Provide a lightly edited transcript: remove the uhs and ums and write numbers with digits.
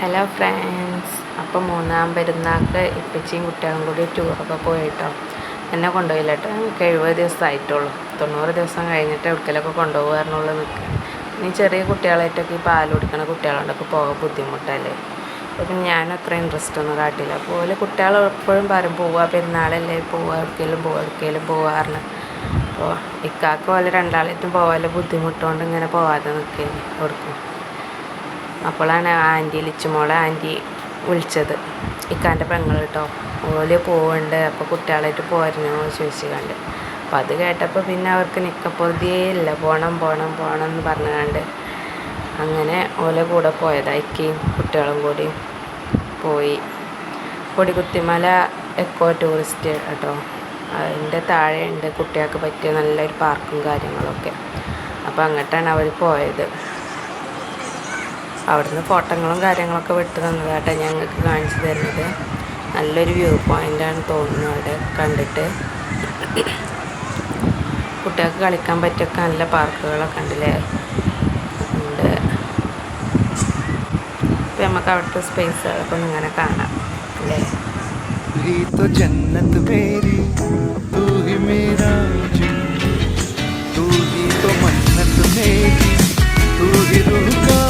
Hello friends, അപ്പോൾ മൂന്നാം പെരുന്നാൾക്ക് ഇപ്പച്ചിയും കുട്ടികളും കൂടി ടൂറൊക്കെ പോയിട്ടോ. എന്നെ കൊണ്ടുപോയില്ല കേട്ടോ. എനിക്ക് 70 ദിവസമായിട്ടുള്ളൂ. 90 ദിവസം കഴിഞ്ഞിട്ട് എവിടേക്കെങ്കിലുമൊക്കെ കൊണ്ടുപോകാറുള്ളൂ നിൽക്കുക. ഇനി ചെറിയ കുട്ടികളായിട്ടൊക്കെ ഈ പാൽ കുടിക്കുന്ന കുട്ടികളുണ്ടൊക്കെ പോകാൻ ബുദ്ധിമുട്ടല്ലേ. അപ്പം ഞാൻ അത്ര ഇൻട്രസ്റ്റ് ഒന്നും കാട്ടില്ല. അതുപോലെ കുട്ടികൾ എപ്പോഴും പറയും പോവുക, പെരുന്നാളല്ലേ, പോവുക, എവിടേക്കെങ്കിലും പോകാറുണ്ട്. അപ്പോൾ ഇക്കാക്ക് പോലെ രണ്ടാളായിട്ടും പോകാൻ ബുദ്ധിമുട്ടുകൊണ്ട് ഇങ്ങനെ പോകാതെ നിൽക്കുകയാണ് കൊടുക്കും. അപ്പോഴാണ് ലിച്ചുമോളെ ആൻറ്റി വിളിച്ചത്, ഇക്കാൻ്റെ പെങ്ങൾ കേട്ടോ. ഓല് പോവുന്നുണ്ട്, അപ്പോൾ കുട്ടികളായിട്ട് പോരണോ ചോദിച്ചു കണ്ട്. അപ്പം അത് കേട്ടപ്പോൾ പിന്നെ അവർക്ക് നിൽക്കപ്പോഴേ ഇല്ല, പോകണം എന്ന് പറഞ്ഞുകൊണ്ട് അങ്ങനെ ഓലെ കൂടെ പോയതായിരിക്കും. കുട്ടികളും കൂടി പോയി. കൊടികുത്തിമല എക്കോ ടൂറിസ്റ്റ് കേട്ടോ. അതിൻ്റെ താഴെയുണ്ട് കുട്ടികൾക്ക് പറ്റിയ നല്ലൊരു പാർക്കും കാര്യങ്ങളൊക്കെ. അപ്പോൾ അങ്ങോട്ടാണ് അവർ പോയത്. അവിടുന്ന് ഫോട്ടോകളും കാര്യങ്ങളൊക്കെ വിട്ട് തന്നതാട്ടെ ഞങ്ങൾക്ക് കാണിച്ചു തരുന്നത്. നല്ലൊരു വ്യൂ പോയിൻ്റാണ് തോന്നുന്നു. അവിടെ കണ്ടിട്ട് കുട്ടികൾക്ക് കളിക്കാൻ പറ്റിയൊക്കെ നല്ല പാർക്കുകളൊക്കെ ഉണ്ടല്ലേ. ഉണ്ട്. ഇപ്പം നമുക്ക് അവിടുത്തെ സ്പേസുകളൊക്കെ ഒന്ന് ഇങ്ങനെ കാണാം അല്ലേ. जन्नत मेरी तू ही मेरा तू ही तो मन्नत मेरी तू ही रूह का